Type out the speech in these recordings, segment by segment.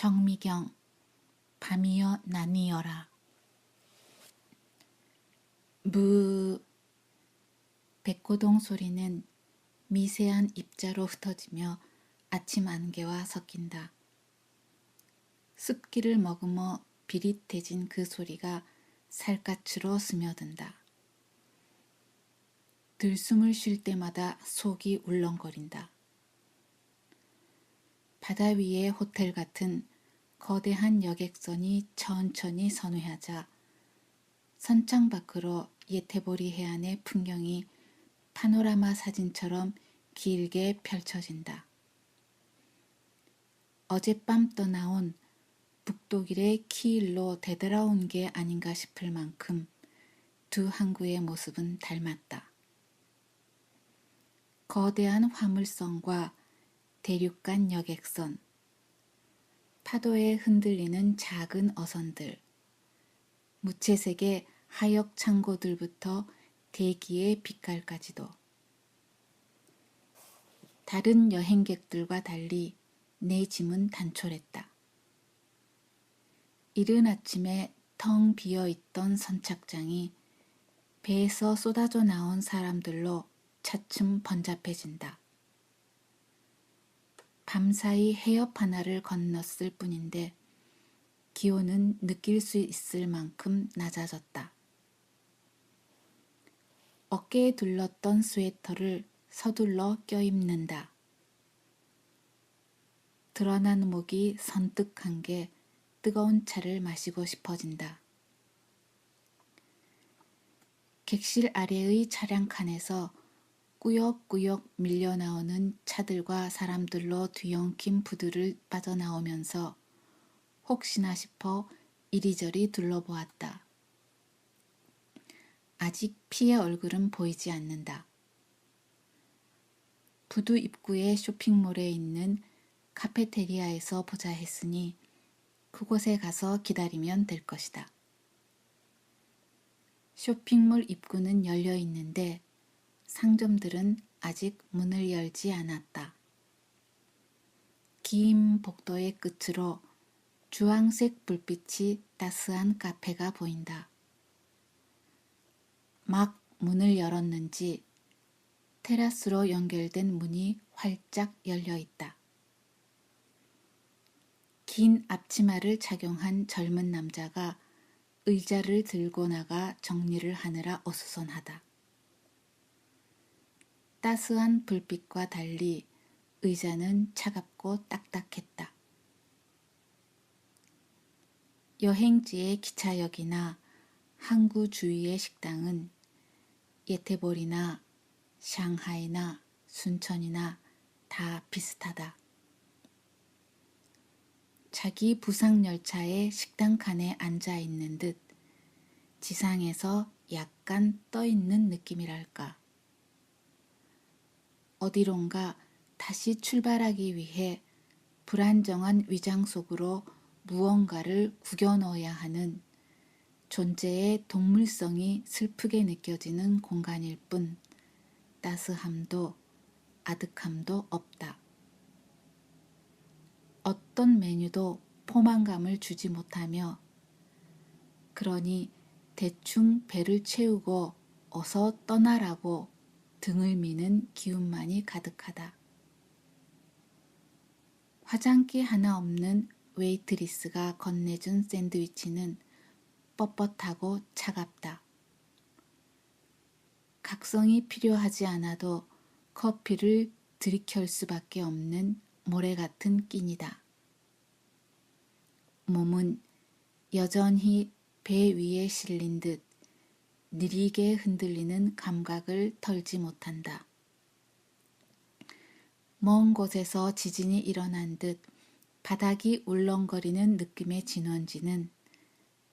정미경, 밤이여 나뉘어라. 무. 백고동 소리는 미세한 입자로 흩어지며 아침 안개와 섞인다. 습기를 머금어 비릿해진 그 소리가 살갗으로 스며든다. 들숨을 쉴 때마다 속이 울렁거린다. 바다 위의 호텔 같은 거대한 여객선이 천천히 선회하자 선창 밖으로 예태보리 해안의 풍경이 파노라마 사진처럼 길게 펼쳐진다. 어젯밤 떠나온 북독일의 키일로 되돌아온 게 아닌가 싶을 만큼 두 항구의 모습은 닮았다. 거대한 화물선과 대륙간 여객선, 파도에 흔들리는 작은 어선들, 무채색의 하역 창고들부터 대기의 빛깔까지도. 다른 여행객들과 달리 내 짐은 단촐했다. 이른 아침에 텅 비어있던 선착장이 배에서 쏟아져 나온 사람들로 차츰 번잡해진다. 밤사이 해협 하나를 건넜을 뿐인데 기온은 느낄 수 있을 만큼 낮아졌다. 어깨에 둘렀던 스웨터를 서둘러 껴입는다. 드러난 목이 선뜩한 게 뜨거운 차를 마시고 싶어진다. 객실 아래의 차량 칸에서 꾸역꾸역 밀려나오는 차들과 사람들로 뒤엉킨 부두를 빠져나오면서 혹시나 싶어 이리저리 둘러보았다. 아직 피의 얼굴은 보이지 않는다. 부두 입구의 쇼핑몰에 있는 카페테리아에서 보자 했으니 그곳에 가서 기다리면 될 것이다. 쇼핑몰 입구는 열려 있는데 상점들은 아직 문을 열지 않았다. 긴 복도의 끝으로 주황색 불빛이 따스한 카페가 보인다. 막 문을 열었는지 테라스로 연결된 문이 활짝 열려 있다. 긴 앞치마를 착용한 젊은 남자가 의자를 들고 나가 정리를 하느라 어수선하다. 따스한 불빛과 달리 의자는 차갑고 딱딱했다. 여행지의 기차역이나 항구 주위의 식당은 예태보리나 샹하이나 순천이나 다 비슷하다. 자기 부상열차의 식당 칸에 앉아 있는 듯 지상에서 약간 떠 있는 느낌이랄까. 어디론가 다시 출발하기 위해 불안정한 위장 속으로 무언가를 구겨 넣어야 하는 존재의 동물성이 슬프게 느껴지는 공간일 뿐 따스함도 아득함도 없다. 어떤 메뉴도 포만감을 주지 못하며 그러니 대충 배를 채우고 어서 떠나라고 등을 미는 기운만이 가득하다. 화장기 하나 없는 웨이트리스가 건네준 샌드위치는 뻣뻣하고 차갑다. 각성이 필요하지 않아도 커피를 들이켤 수밖에 없는 모래 같은 끼니다. 몸은 여전히 배 위에 실린 듯 느리게 흔들리는 감각을 털지 못한다. 먼 곳에서 지진이 일어난 듯 바닥이 울렁거리는 느낌의 진원지는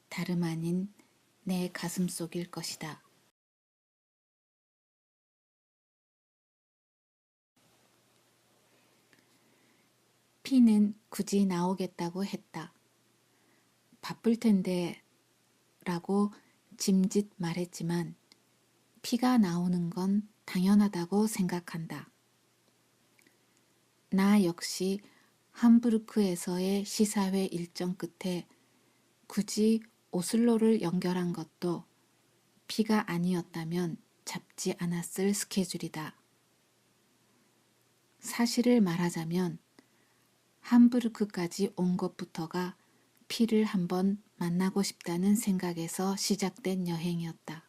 다름 아닌 내 가슴 속일 것이다. 피는 굳이 나오겠다고 했다. 바쁠 텐데 라고 짐짓 말했지만 피가 나오는 건 당연하다고 생각한다. 나 역시 함부르크에서의 시사회 일정 끝에 굳이 오슬로를 연결한 것도 피가 아니었다면 잡지 않았을 스케줄이다. 사실을 말하자면 함부르크까지 온 것부터가 피를 한번 만나고 싶다는 생각에서 시작된 여행이었다.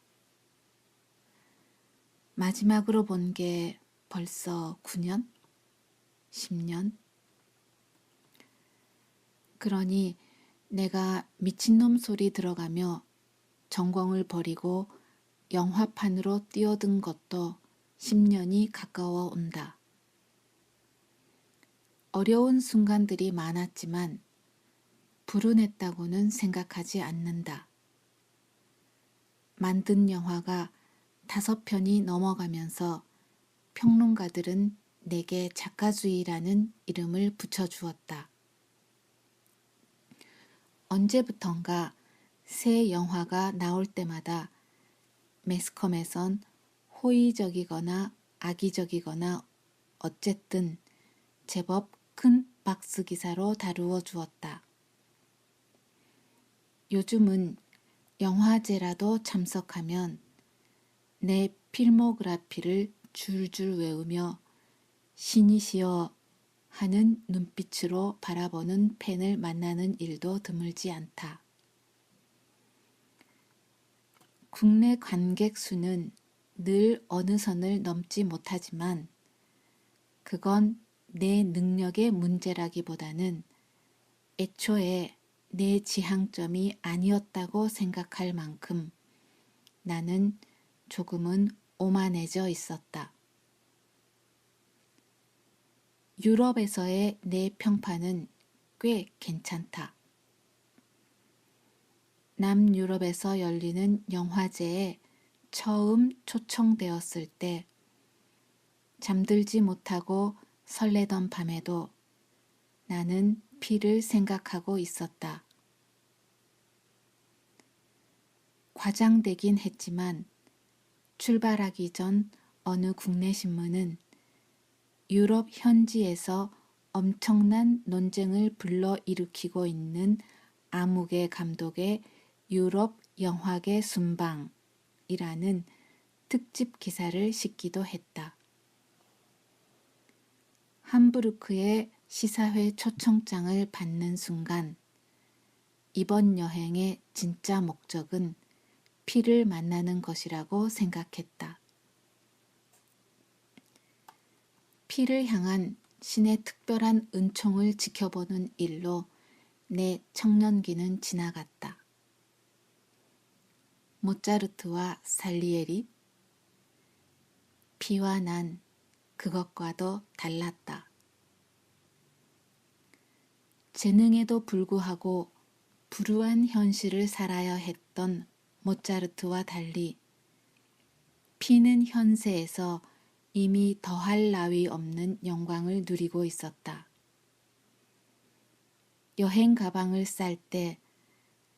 마지막으로 본 게 벌써 9년? 10년? 그러니 내가 미친놈 소리 들어가며 전공을 버리고 영화판으로 뛰어든 것도 10년이 가까워 온다. 어려운 순간들이 많았지만 불운했다고는 생각하지 않는다. 만든 영화가 5편이 넘어가면서 평론가들은 내게 작가주의라는 이름을 붙여주었다. 언제부턴가 새 영화가 나올 때마다 매스컴에선 호의적이거나 악의적이거나 어쨌든 제법 큰 박스 기사로 다루어 주었다. 요즘은 영화제라도 참석하면 내 필모그래피를 줄줄 외우며 신이시여 하는 눈빛으로 바라보는 팬을 만나는 일도 드물지 않다. 국내 관객 수는 늘 어느 선을 넘지 못하지만 그건 내 능력의 문제라기보다는 애초에 내 지향점이 아니었다고 생각할 만큼 나는 조금은 오만해져 있었다. 유럽에서의 내 평판은 꽤 괜찮다. 남유럽에서 열리는 영화제에 처음 초청되었을 때 잠들지 못하고 설레던 밤에도 나는 피를 생각하고 있었다. 과장되긴 했지만 출발하기 전 어느 국내 신문은 유럽 현지에서 엄청난 논쟁을 불러일으키고 있는 아무개 감독의 유럽 영화계 순방이라는 특집 기사를 싣기도 했다. 함부르크의 시사회 초청장을 받는 순간 이번 여행의 진짜 목적은 피를 만나는 것이라고 생각했다. 피를 향한 신의 특별한 은총을 지켜보는 일로 내 청년기는 지나갔다. 모차르트와 살리에리? 피와 난 그것과도 달랐다. 재능에도 불구하고 불우한 현실을 살아야 했던 모차르트와 달리 피는 현세에서 이미 더할 나위 없는 영광을 누리고 있었다. 여행 가방을 쌀 때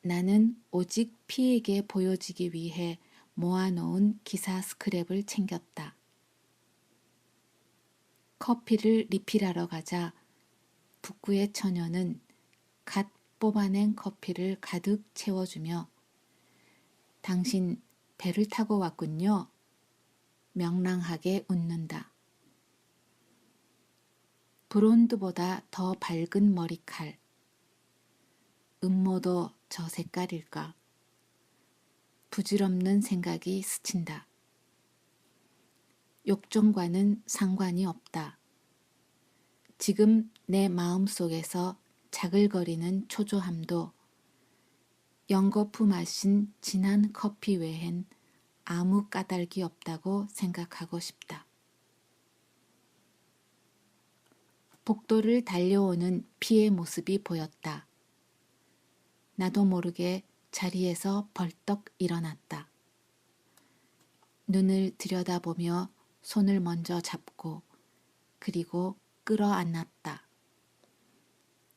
나는 오직 피에게 보여지기 위해 모아놓은 기사 스크랩을 챙겼다. 커피를 리필하러 가자 북구의 처녀는 갓 뽑아낸 커피를 가득 채워주며 당신 배를 타고 왔군요. 명랑하게 웃는다. 브론드보다 더 밝은 머리칼. 음모도 저 색깔일까. 부질없는 생각이 스친다. 욕정과는 상관이 없다. 지금 내 마음속에서 자글거리는 초조함도 연거푸 마신 진한 커피 외엔 아무 까닭이 없다고 생각하고 싶다. 복도를 달려오는 피의 모습이 보였다. 나도 모르게 자리에서 벌떡 일어났다. 눈을 들여다보며 손을 먼저 잡고 그리고 끌어안았다.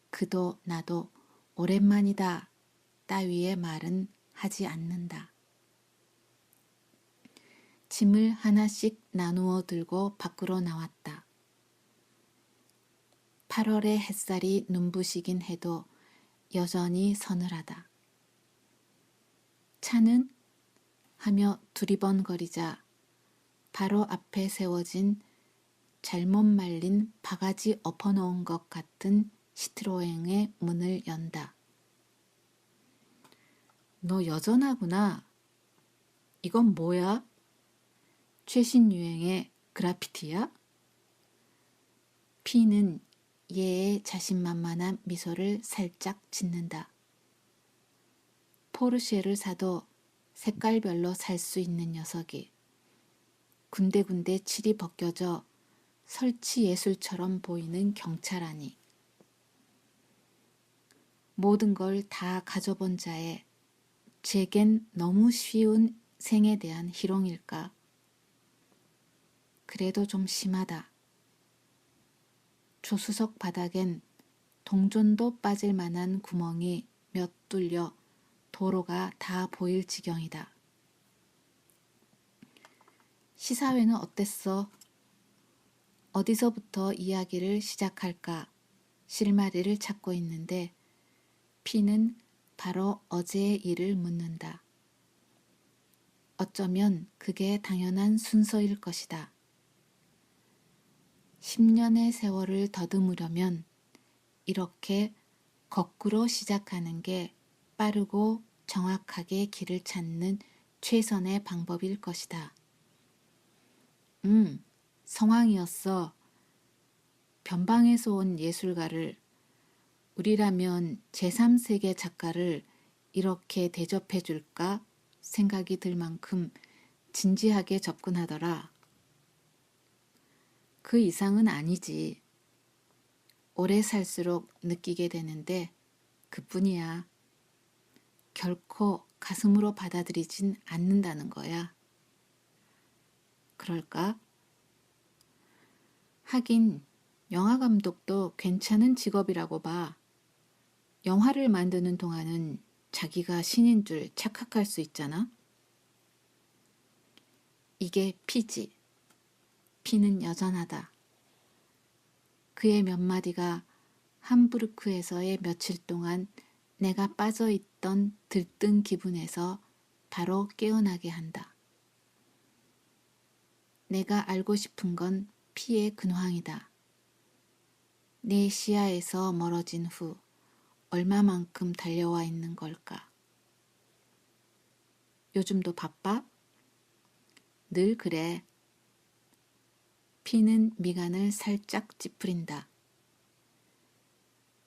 그도 나도 오랜만이다 따위의 말은 하지 않는다. 짐을 하나씩 나누어 들고 밖으로 나왔다. 8월의 햇살이 눈부시긴 해도 여전히 서늘하다. 차는? 하며 두리번거리자 바로 앞에 세워진 잘못 말린 바가지 엎어놓은 것 같은 시트로eng의 문을 연다. 너 여전하구나. 이건 뭐야? 최신 유행의 그라피티야? 피는 얘의 자신만만한 미소를 살짝 짓는다. 포르쉐를 사도 색깔별로 살 수 있는 녀석이 군데군데 칠이 벗겨져 설치 예술처럼 보이는 경찰아니. 모든 걸 다 가져본 자의 제겐 너무 쉬운 생에 대한 희롱일까? 그래도 좀 심하다. 조수석 바닥엔 동전도 빠질 만한 구멍이 몇 뚫려 도로가 다 보일 지경이다. 시사회는 어땠어? 어디서부터 이야기를 시작할까 실마리를 찾고 있는데 피는 바로 어제의 일을 묻는다. 어쩌면 그게 당연한 순서일 것이다. 10년의 세월을 더듬으려면 이렇게 거꾸로 시작하는 게 빠르고 정확하게 길을 찾는 최선의 방법일 것이다. 성황이었어. 변방에서 온 예술가를, 우리라면 제3세계 작가를 이렇게 대접해 줄까 생각이 들 만큼 진지하게 접근하더라. 그 이상은 아니지. 오래 살수록 느끼게 되는데 그뿐이야. 결코 가슴으로 받아들이진 않는다는 거야. 그럴까? 하긴 영화 감독도 괜찮은 직업이라고 봐. 영화를 만드는 동안은 자기가 신인 줄 착각할 수 있잖아. 이게 피지. 피는 여전하다. 그의 몇 마디가 함부르크에서의 며칠 동안 내가 빠져있던 들뜬 기분에서 바로 깨어나게 한다. 내가 알고 싶은 건 피의 근황이다. 내 시야에서 멀어진 후 얼마만큼 달려와 있는 걸까? 요즘도 바빠? 늘 그래. 피는 미간을 살짝 찌푸린다.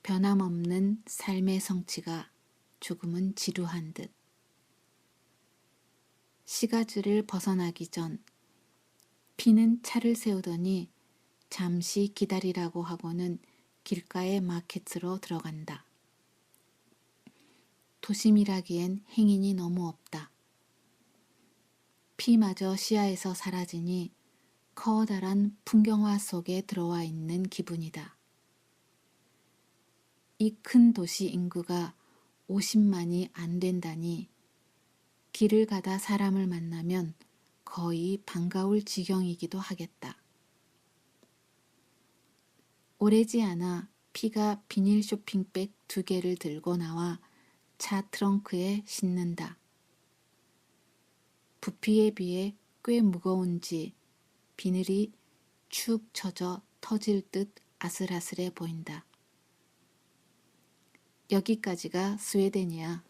변함없는 삶의 성취가 조금은 지루한 듯. 시가지를 벗어나기 전 피는 차를 세우더니 잠시 기다리라고 하고는 길가의 마켓으로 들어간다. 도심이라기엔 행인이 너무 없다. 피마저 시야에서 사라지니 커다란 풍경화 속에 들어와 있는 기분이다. 이 큰 도시 인구가 50만이 안 된다니 길을 가다 사람을 만나면 거의 반가울 지경이기도 하겠다. 오래지 않아 피가 비닐 쇼핑백 2개를 들고 나와 차 트렁크에 싣는다. 부피에 비해 꽤 무거운지 비늘이 축 처져 터질 듯 아슬아슬해 보인다. 여기까지가 스웨덴이야.